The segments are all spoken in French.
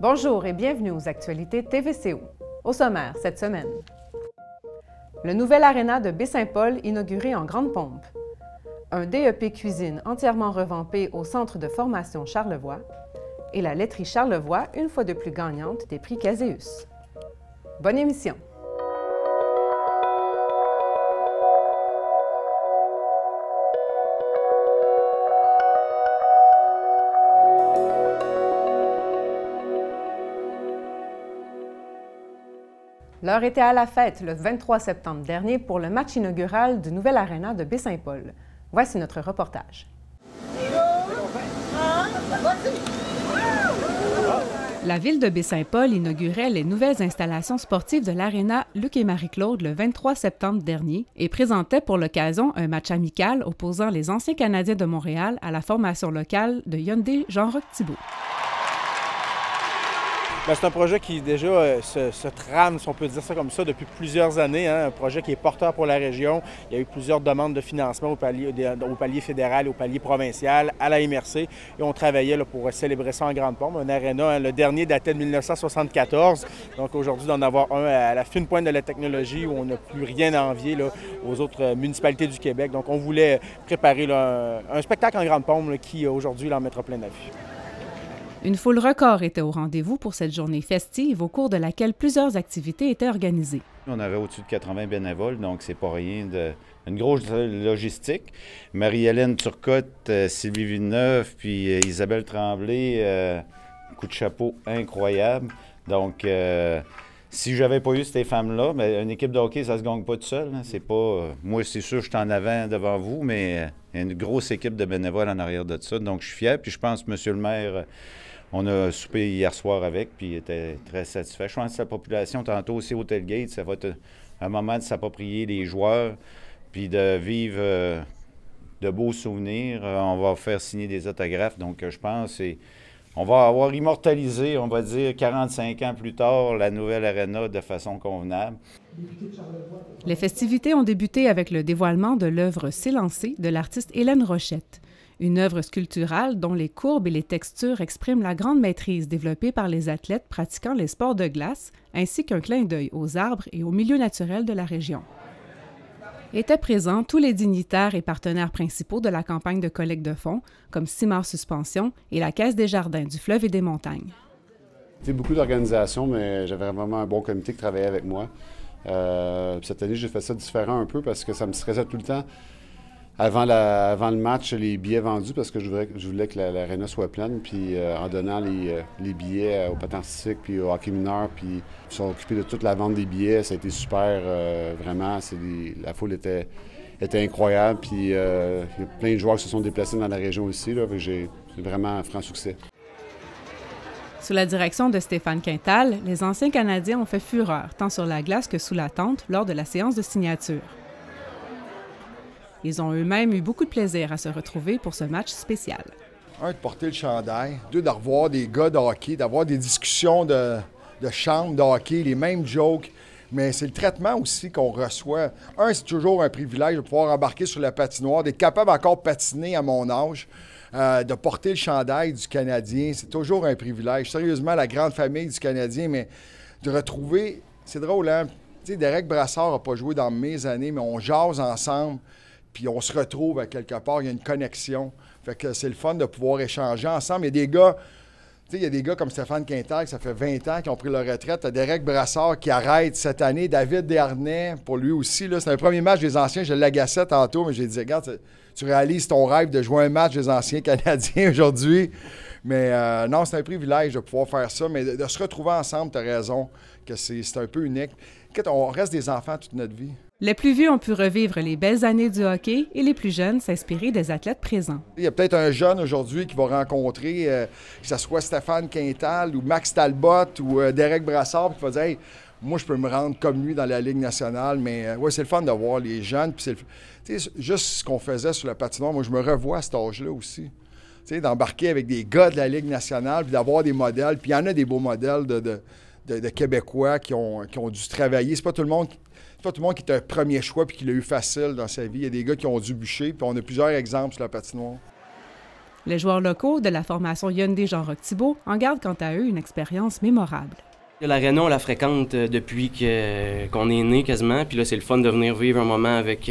Bonjour et bienvenue aux actualités TVCO. Au sommaire cette semaine, le nouvel aréna de Baie-Saint-Paul inauguré en grande pompe, un DEP cuisine entièrement revampé au centre de formation Charlevoix et la laiterie Charlevoix une fois de plus gagnante des prix Caséus. Bonne émission! L'heure était à la fête le 23 septembre dernier pour le match inaugural du nouvel aréna de Baie-Saint-Paul. Voici notre reportage. La ville de Baie-Saint-Paul inaugurait les nouvelles installations sportives de l'aréna Luc et Marie-Claude le 23 septembre dernier et présentait pour l'occasion un match amical opposant les anciens Canadiens de Montréal à la formation locale de Hyundai Jean-Roch Thibault. C'est un projet qui déjà se trame, si on peut dire ça comme ça, depuis plusieurs années. Un projet qui est porteur pour la région. Il y a eu plusieurs demandes de financement au palier fédéral et au palier provincial, à la MRC. Et on travaillait pour célébrer ça en grande pompe. Un aréna, le dernier datait de 1974. Donc aujourd'hui, d'en avoir un à la fine pointe de la technologie où on n'a plus rien à envier aux autres municipalités du Québec. Donc on voulait préparer un spectacle en grande pompe qui aujourd'hui en mettra plein la vue. Une foule record était au rendez-vous pour cette journée festive au cours de laquelle plusieurs activités étaient organisées. On avait au-dessus de 80 bénévoles, donc c'est pas rien une grosse logistique. Marie-Hélène Turcotte, Sylvie Villeneuve, puis Isabelle Tremblay, coup de chapeau incroyable. Donc, si j'avais pas eu ces femmes-là, une équipe de hockey, ça se gagne pas tout seul. C'est pas, moi, c'est sûr, je suis en avant devant vous, mais il y a une grosse équipe de bénévoles en arrière de ça. Donc, je suis fier, puis je pense que M. le maire... On a soupé hier soir avec, puis il était très satisfait. Je pense que la population, tantôt aussi au tailgate, ça va être un moment de s'approprier les joueurs, puis de vivre de beaux souvenirs. On va faire signer des autographes, donc je pense on va avoir immortalisé, on va dire, 45 ans plus tard, la nouvelle aréna de façon convenable. Les festivités ont débuté avec le dévoilement de l'œuvre S'élancer de l'artiste Hélène Rochette. Une œuvre sculpturale dont les courbes et les textures expriment la grande maîtrise développée par les athlètes pratiquant les sports de glace, ainsi qu'un clin d'œil aux arbres et aux milieux naturels de la région. Étaient présents tous les dignitaires et partenaires principaux de la campagne de collecte de fonds, comme Simard Suspension et la Caisse des Jardins du Fleuve et des Montagnes. C'était beaucoup d'organisations, mais j'avais vraiment un bon comité qui travaillait avec moi. Cette année, j'ai fait ça différent un peu parce que ça me stressait tout le temps. Avant le match, les billets vendus, parce que je voulais que l'aréna soit pleine, puis en donnant les billets aux patins artistiques, puis au hockey mineur, puis ils sont occupés de toute la vente des billets. Ça a été super, vraiment. La foule était incroyable, puis il y a plein de joueurs qui se sont déplacés dans la région aussi. J'ai vraiment un franc succès. Sous la direction de Stéphane Quintal, les anciens Canadiens ont fait fureur, tant sur la glace que sous la tente, lors de la séance de signature. Ils ont eux-mêmes eu beaucoup de plaisir à se retrouver pour ce match spécial. Un, de porter le chandail. Deux, de revoir des gars de hockey, d'avoir des discussions de chambre de hockey, les mêmes jokes. Mais c'est le traitement aussi qu'on reçoit. Un, c'est toujours un privilège de pouvoir embarquer sur la patinoire, d'être capable encore de patiner à mon âge, de porter le chandail du Canadien. C'est toujours un privilège. Sérieusement, la grande famille du Canadien, mais de retrouver... C'est drôle, hein? Tu sais, Derek Brassard n'a pas joué dans mes années, mais on jase ensemble. Puis on se retrouve à quelque part, il y a une connexion. Fait que c'est le fun de pouvoir échanger ensemble. Il y a des gars, tu sais, il y a des gars comme Stéphane Quintal, ça fait 20 ans qu'ils ont pris leur retraite. T'as Derek Brassard qui arrête cette année. David Desharnais, pour lui aussi, là, c'est un premier match des anciens. Je l'agaçais tantôt, mais j'ai dit, regarde, tu réalises ton rêve de jouer un match des anciens Canadiens aujourd'hui. Mais non, c'est un privilège de pouvoir faire ça. Mais de se retrouver ensemble, tu as raison, que c'est un peu unique. On reste des enfants toute notre vie. Les plus vieux ont pu revivre les belles années du hockey et les plus jeunes s'inspirer des athlètes présents. Il y a peut-être un jeune aujourd'hui qui va rencontrer, que ce soit Stéphane Quintal ou Max Talbot ou Derek Brassard, qui va dire hey, moi, je peux me rendre comme lui dans la Ligue nationale. Mais ouais, c'est le fun de voir les jeunes. Puis juste ce qu'on faisait sur la patinoire, moi, je me revois à cet âge-là aussi. D'embarquer avec des gars de la Ligue nationale, puis d'avoir des modèles. Puis il y en a des beaux modèles de Québécois qui ont dû travailler. C'est pas tout le monde qui est un premier choix puis qui l'a eu facile dans sa vie. Il y a des gars qui ont dû bûcher, puis on a plusieurs exemples sur la patinoire. Les joueurs locaux de la formation Hyundai Jean-Roch Thibault en gardent quant à eux une expérience mémorable. L'aréna, on la fréquente depuis qu'on est né quasiment, puis là c'est le fun de venir vivre un moment avec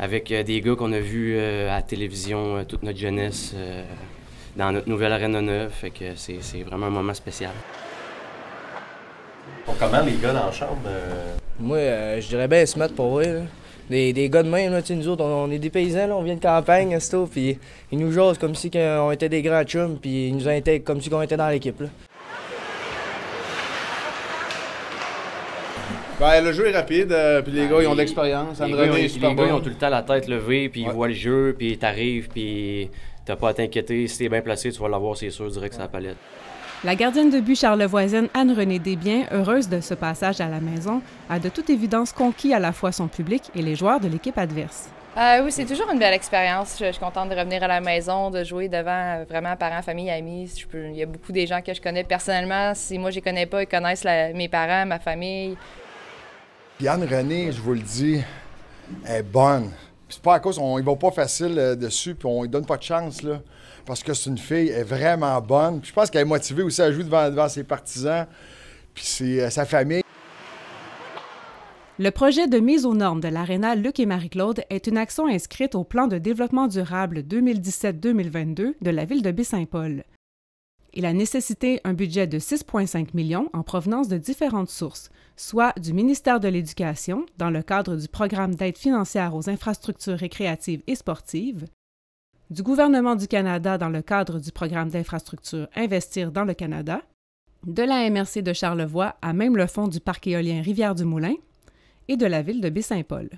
des gars qu'on a vus à la télévision toute notre jeunesse dans notre nouvelle aréna neuve, fait que c'est vraiment un moment spécial. Comment les gars dans la chambre? Moi, je dirais bien se mettre pour vrai, là. Des gars de même, là, nous autres, on est des paysans, là, on vient de campagne, puis ils nous jasent comme si on était des grands chums, puis ils nous intègrent comme si on était dans l'équipe. Ben, le jeu est rapide, puis les gars, ils ont de l'expérience. Les gars, ils ont tout le temps la tête levée, puis ils voient le jeu, puis t'arrives, puis t'as pas à t'inquiéter. Si t'es bien placé, tu vas l'avoir, c'est sûr, direct sur la palette. La gardienne de but charlevoisienne Anne-Renée Desbiens, heureuse de ce passage à la maison, a de toute évidence conquis à la fois son public et les joueurs de l'équipe adverse. Oui, c'est toujours une belle expérience. Je suis contente de revenir à la maison, de jouer devant vraiment parents, famille, amis. Il y a beaucoup des gens que je connais personnellement. Si moi, je les connais pas, ils connaissent mes parents, ma famille. Puis Anne-Renée, je vous le dis, elle est bonne. Puis c'est pas à cause qu'on y va pas facile dessus, puis on lui donne pas de chance, là. Parce que c'est une fille, elle est vraiment bonne. Puis je pense qu'elle est motivée aussi à jouer devant ses partisans, puis c'est sa famille. Le projet de mise aux normes de l'aréna Luc et Marie-Claude est une action inscrite au plan de développement durable 2017-2022 de la ville de Baie-Saint-Paul. Il a nécessité un budget de 6,5 millions en provenance de différentes sources, soit du ministère de l'Éducation, dans le cadre du programme d'aide financière aux infrastructures récréatives et sportives, du gouvernement du Canada dans le cadre du programme d'infrastructure Investir dans le Canada, de la MRC de Charlevoix à même le fonds du parc éolien Rivière-du-Moulin et de la ville de Baie-Saint-Paul.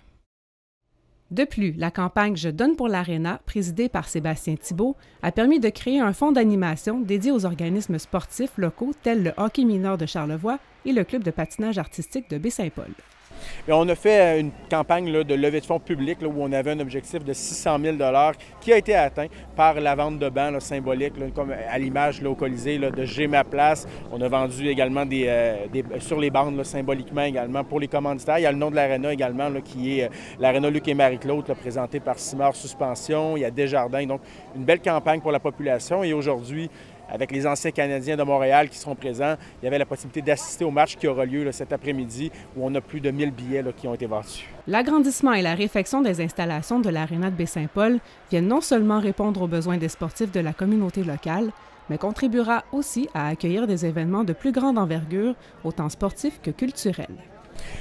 De plus, la campagne Je donne pour l'aréna, présidée par Sébastien Thibault, a permis de créer un fonds d'animation dédié aux organismes sportifs locaux tels le hockey mineur de Charlevoix et le club de patinage artistique de Baie-Saint-Paul. Bien, on a fait une campagne là, de levée de fonds publique là, où on avait un objectif de 600 000 qui a été atteint par la vente de bancs là, symboliques, là, comme à l'image là, au Colisée là, de J'ai ma place. On a vendu également sur les bandes là, symboliquement également pour les commanditaires. Il y a le nom de l'aréna également là, qui est l'aréna Luc et Marie-Claude, présenté par Simard Suspension. Il y a Desjardins. Donc, une belle campagne pour la population. Et aujourd'hui, avec les anciens Canadiens de Montréal qui seront présents, il y avait la possibilité d'assister au match qui aura lieu là, cet après-midi où on a plus de 1000 billets là, qui ont été vendus. L'agrandissement et la réfection des installations de l'aréna de Baie-Saint-Paul viennent non seulement répondre aux besoins des sportifs de la communauté locale, mais contribuera aussi à accueillir des événements de plus grande envergure, autant sportifs que culturels.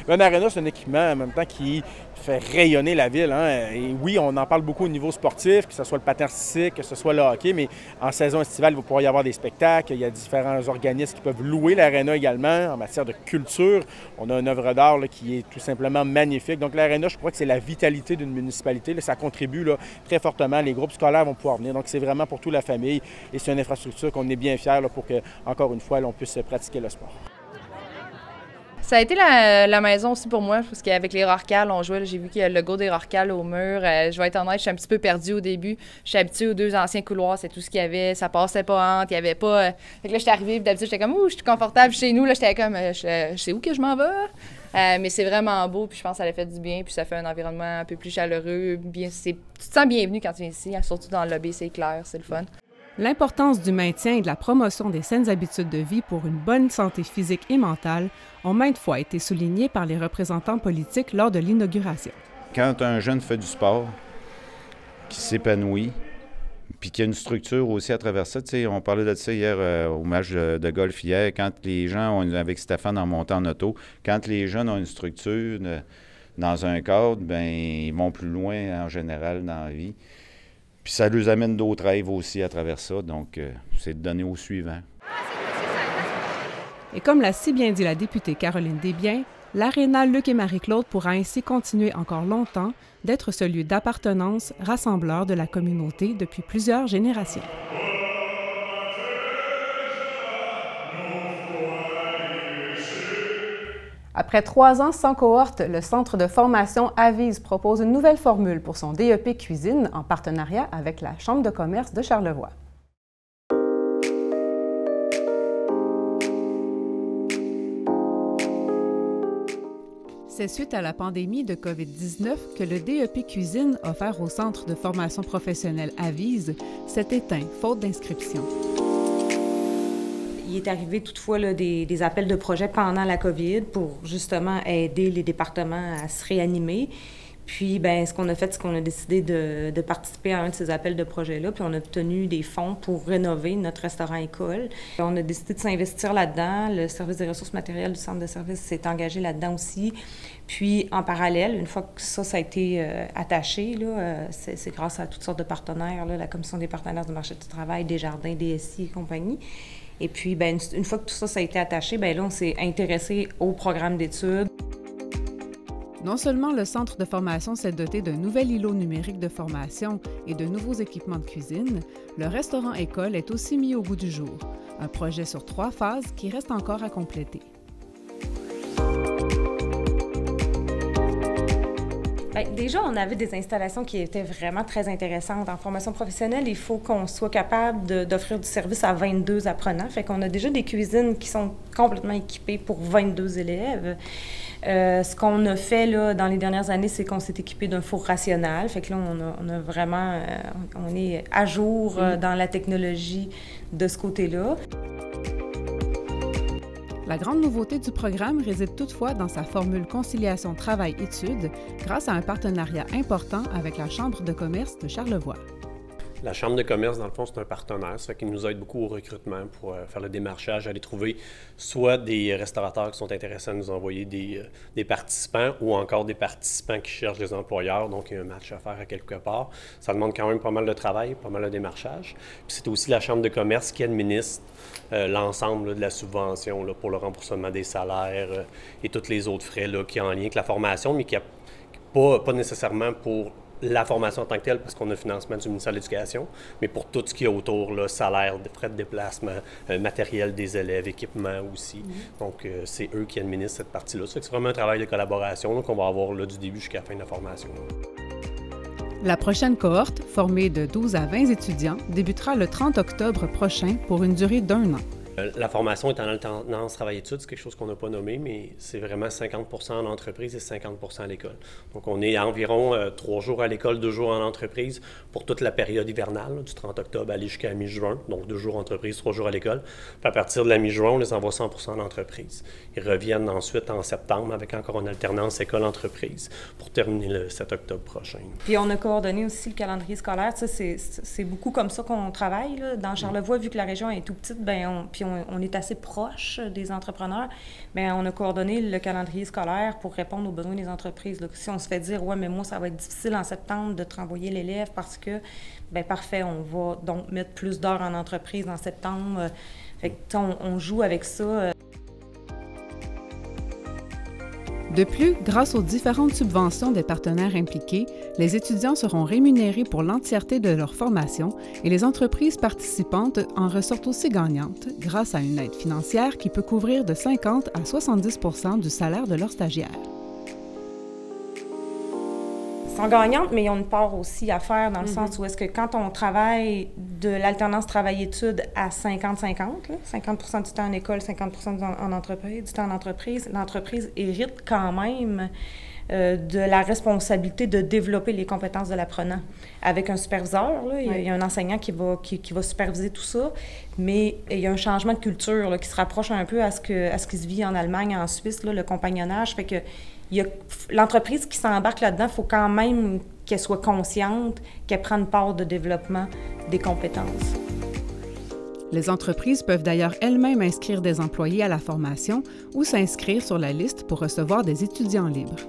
Un aréna, c'est un équipement en même temps qui fait rayonner la ville. Hein? Et oui, on en parle beaucoup au niveau sportif, que ce soit le patin artistique, que ce soit le hockey, mais en saison estivale, il va pouvoir y avoir des spectacles. Il y a différents organismes qui peuvent louer l'aréna également. En matière de culture, on a une œuvre d'art là, qui est tout simplement magnifique. Donc l'aréna, je crois que c'est la vitalité d'une municipalité. Là, ça contribue là, très fortement. Les groupes scolaires vont pouvoir venir. Donc c'est vraiment pour toute la famille et c'est une infrastructure qu'on est bien fiers là, pour que, encore une fois, là, on puisse pratiquer le sport. Ça a été la maison aussi pour moi, parce qu'avec les Rorcals, on jouait, j'ai vu qu'il y a le logo des Rorcals au mur. Je vais être honnête, je suis un petit peu perdue au début. Je suis habituée aux deux anciens couloirs, c'est tout ce qu'il y avait. Ça passait pas entre, il y avait pas... Fait que là, j'étais arrivée, d'habitude, j'étais comme, ouh, je suis confortable chez nous. Là, j'étais comme, je sais où que je m'en vais. Mais c'est vraiment beau, puis je pense que ça a fait du bien, puis ça fait un environnement un peu plus chaleureux. Tu te sens bienvenue quand tu viens ici, surtout dans le lobby, c'est clair, c'est le fun. L'importance du maintien et de la promotion des saines habitudes de vie pour une bonne santé physique et mentale ont maintes fois été soulignés par les représentants politiques lors de l'inauguration. Quand un jeune fait du sport, qui s'épanouit, puis qu'il y a une structure aussi à travers ça, on parlait de ça hier au match de golf hier, quand les gens, avec Stéphane en montant en auto, quand les jeunes ont une structure dans un cadre, bien, ils vont plus loin en général dans la vie. Puis ça leur amène d'autres rêves aussi à travers ça, donc c'est de donner au suivant. Et comme l'a si bien dit la députée Caroline Desbiens, l'aréna Luc et Marie-Claude pourra ainsi continuer encore longtemps d'être ce lieu d'appartenance rassembleur de la communauté depuis plusieurs générations. Après 3 ans sans cohorte, le Centre de formation Avise propose une nouvelle formule pour son DEP cuisine en partenariat avec la Chambre de commerce de Charlevoix. C'est suite à la pandémie de COVID-19 que le DEP Cuisine offert au Centre de formation professionnelle Avise s'est éteint, faute d'inscription. Il est arrivé toutefois là, des appels de projet pendant la COVID pour justement aider les départements à se réanimer. Puis, bien, ce qu'on a fait, c'est qu'on a décidé de participer à un de ces appels de projet-là, puis on a obtenu des fonds pour rénover notre restaurant-école. On a décidé de s'investir là-dedans. Le service des ressources matérielles du centre de service s'est engagé là-dedans aussi. Puis, en parallèle, une fois que ça a été attaché, là, c'est grâce à toutes sortes de partenaires, là, la Commission des partenaires du marché du travail, Desjardins, DSI et compagnie. Et puis, bien, une fois que tout ça a été attaché, bien là, on s'est intéressé au programme d'études. Non seulement le centre de formation s'est doté d'un nouvel îlot numérique de formation et de nouveaux équipements de cuisine, le restaurant-école est aussi mis au goût du jour. Un projet sur 3 phases qui reste encore à compléter. Bien, déjà, on avait des installations qui étaient vraiment très intéressantes. En formation professionnelle, il faut qu'on soit capable d'offrir du service à 22 apprenants. Fait qu'on a déjà des cuisines qui sont complètement équipées pour 22 élèves. Ce qu'on a fait là, dans les dernières années, c'est qu'on s'est équipé d'un four rationnel. Fait que là, on a vraiment... on est à jour dans la technologie de ce côté-là. La grande nouveauté du programme réside toutefois dans sa formule conciliation travail-études grâce à un partenariat important avec la Chambre de commerce de Charlevoix. La Chambre de commerce, dans le fond, c'est un partenaire, ça qui nous aide beaucoup au recrutement pour faire le démarchage, aller trouver soit des restaurateurs qui sont intéressés à nous envoyer des participants ou encore des participants qui cherchent des employeurs, donc il y a un match à faire à quelque part. Ça demande quand même pas mal de travail, pas mal de démarchage. Puis c'est aussi la Chambre de commerce qui administre l'ensemble de la subvention là, pour le remboursement des salaires et tous les autres frais là, qui sont en lien avec la formation, mais qui n'a pas nécessairement pour la formation en tant que telle, parce qu'on a le financement du ministère de l'Éducation, mais pour tout ce qui est autour, là, salaire, frais de déplacement, matériel des élèves, équipement aussi. Donc, c'est eux qui administrent cette partie-là. C'est vraiment un travail de collaboration qu'on va avoir là, du début jusqu'à la fin de la formation. La prochaine cohorte, formée de 12 à 20 étudiants, débutera le 30 octobre prochain pour une durée d'1 an. La formation est en alternance travail-études, c'est quelque chose qu'on n'a pas nommé, mais c'est vraiment 50% en entreprise et 50% à l'école. Donc, on est à environ 3 jours à l'école, 2 jours en entreprise pour toute la période hivernale, là, du 30 octobre aller jusqu'à mi-juin. Donc, 2 jours en entreprise, 3 jours à l'école. Puis à partir de la mi-juin, on les envoie 100% en entreprise. Ils reviennent ensuite en septembre avec encore une alternance école-entreprise pour terminer le 7 octobre prochain. Puis, on a coordonné aussi le calendrier scolaire. C'est beaucoup comme ça qu'on travaille. Là. Dans Charlevoix, vu que la région est tout petite, bien, on est assez proche des entrepreneurs, mais on a coordonné le calendrier scolaire pour répondre aux besoins des entreprises. Là. Si on se fait dire « Ouais, mais moi, ça va être difficile en septembre de te renvoyer l'élève parce que, bien parfait, on va donc mettre plus d'heures en entreprise en septembre. » Fait que, on joue avec ça. De plus, grâce aux différentes subventions des partenaires impliqués, les étudiants seront rémunérés pour l'entièreté de leur formation et les entreprises participantes en ressortent aussi gagnantes grâce à une aide financière qui peut couvrir de 50 à 70 % du salaire de leurs stagiaires. Ils sont gagnantes, mais ils ont une part aussi à faire dans le sens où est-ce que quand on travaille de l'alternance travail-études à 50-50, 50% du temps en école, 50% en entreprise, du temps en entreprise, l'entreprise hérite quand même de la responsabilité de développer les compétences de l'apprenant. Avec un superviseur, là, il y a un enseignant qui va superviser tout ça, mais il y a un changement de culture là, qui se rapproche un peu à ce qui se vit en Allemagne, en Suisse, là, le compagnonnage, fait que l'entreprise qui s'embarque là-dedans, il faut quand même qu'elle soit consciente, qu'elle prenne part de développement des compétences. Les entreprises peuvent d'ailleurs elles-mêmes inscrire des employés à la formation ou s'inscrire sur la liste pour recevoir des étudiants libres.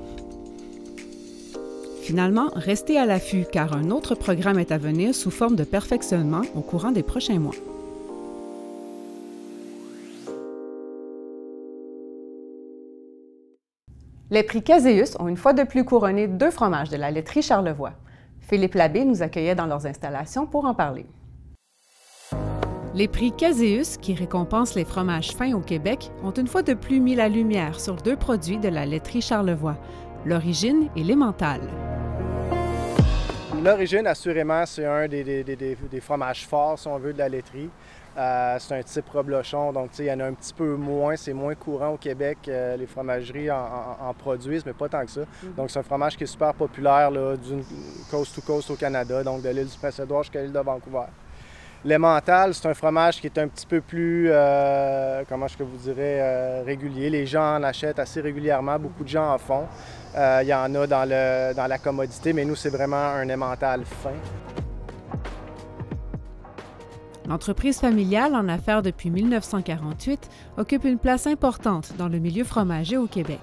Finalement, restez à l'affût car un autre programme est à venir sous forme de perfectionnement au courant des prochains mois. Les prix Caséus ont une fois de plus couronné 2 fromages de la laiterie Charlevoix. Philippe Labbé nous accueillait dans leurs installations pour en parler. Les prix Caséus, qui récompensent les fromages fins au Québec, ont une fois de plus mis la lumière sur 2 produits de la laiterie Charlevoix, l'Origine et l'Emmental. L'origine, assurément, c'est un des fromages forts, si on veut, de la laiterie. C'est un type reblochon, donc il y en a un petit peu moins, c'est moins courant au Québec. Les fromageries en produisent, mais pas tant que ça. Donc c'est un fromage qui est super populaire d'une coast to coast au Canada, donc de l'île du Prince-Édouard jusqu'à l'île de Vancouver. L'emmental, c'est un fromage qui est un petit peu plus, comment je vous dirais, régulier. Les gens en achètent assez régulièrement, beaucoup de gens en font. Il y en a dans la commodité, mais nous, c'est vraiment un emmental fin. L'entreprise familiale en affaires depuis 1948 occupe une place importante dans le milieu fromager au Québec.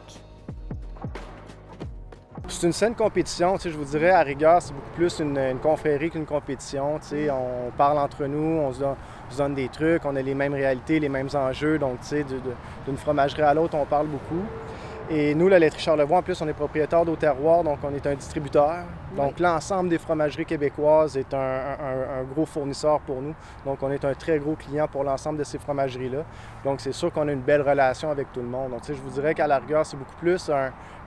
C'est une saine compétition, je vous dirais, à rigueur, c'est beaucoup plus une confrérie qu'une compétition. On parle entre nous, on se donne des trucs, on a les mêmes réalités, les mêmes enjeux. Donc, d'une fromagerie à l'autre, on parle beaucoup. Et nous, la laiterie Charlevoix, en plus, on est propriétaire d'Au Terroir, donc on est un distributeur. Donc, l'ensemble des fromageries québécoises est un gros fournisseur pour nous. Donc, on est un très gros client pour l'ensemble de ces fromageries-là. Donc, c'est sûr qu'on a une belle relation avec tout le monde. Donc, je vous dirais qu'à la rigueur, c'est beaucoup plus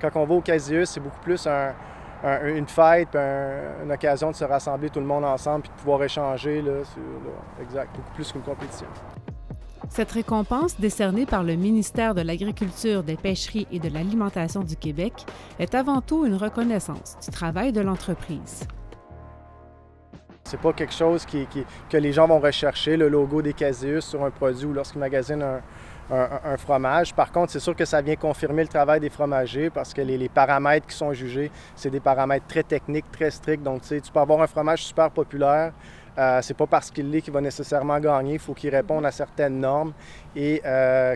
quand on va au Casius, c'est beaucoup plus une fête, une occasion de se rassembler tout le monde ensemble puis de pouvoir échanger. Exact, beaucoup plus qu'une compétition. Cette récompense, décernée par le ministère de l'Agriculture, des Pêcheries et de l'Alimentation du Québec, est avant tout une reconnaissance du travail de l'entreprise. C'est pas quelque chose que les gens vont rechercher, le logo des Casius sur un produit ou lorsqu'ils magasinent un fromage. Par contre, c'est sûr que ça vient confirmer le travail des fromagers parce que les paramètres qui sont jugés, c'est des paramètres très techniques, très stricts. Donc, tu peux avoir un fromage super populaire. C'est pas parce qu'il l'est qu'il va nécessairement gagner, il faut qu'il réponde à certaines normes. Et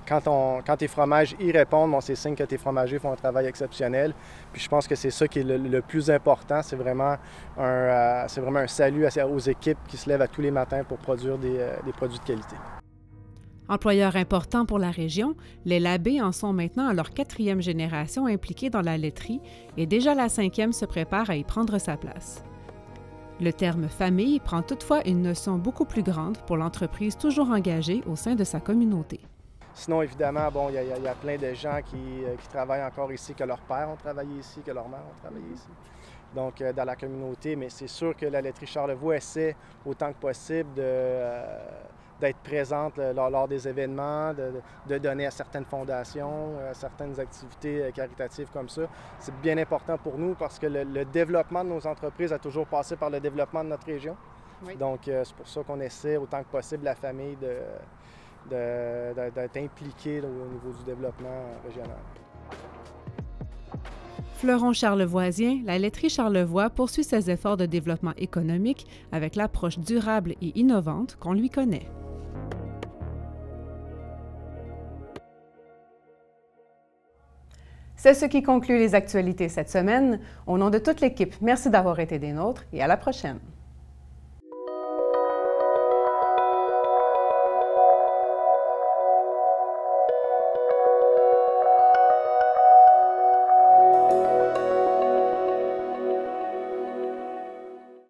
quand tes fromages y répondent, c'est signe que tes fromagers font un travail exceptionnel. Puis je pense que c'est ça qui est le plus important, c'est vraiment un salut aux équipes qui se lèvent à tous les matins pour produire des produits de qualité. Employeurs importants pour la région, les Labbé en sont maintenant à leur 4e génération impliquée dans la laiterie et déjà la 5e se prépare à y prendre sa place. Le terme « famille » prend toutefois une notion beaucoup plus grande pour l'entreprise toujours engagée au sein de sa communauté. Sinon, évidemment, il y a plein de gens qui travaillent encore ici, que leurs pères ont travaillé ici, que leurs mères ont travaillé ici. Donc, dans la communauté, mais c'est sûr que la laiterie Charlevoix essaie autant que possible d'être présente lors des événements, de donner à certaines fondations, certaines activités caritatives comme ça. C'est bien important pour nous parce que le développement de nos entreprises a toujours passé par le développement de notre région. Oui. Donc, c'est pour ça qu'on essaie autant que possible, la famille, d'être impliquée au niveau du développement régional. Fleuron charlevoisien, la laiterie Charlevoix poursuit ses efforts de développement économique avec l'approche durable et innovante qu'on lui connaît. C'est ce qui conclut les actualités cette semaine. Au nom de toute l'équipe, merci d'avoir été des nôtres et à la prochaine.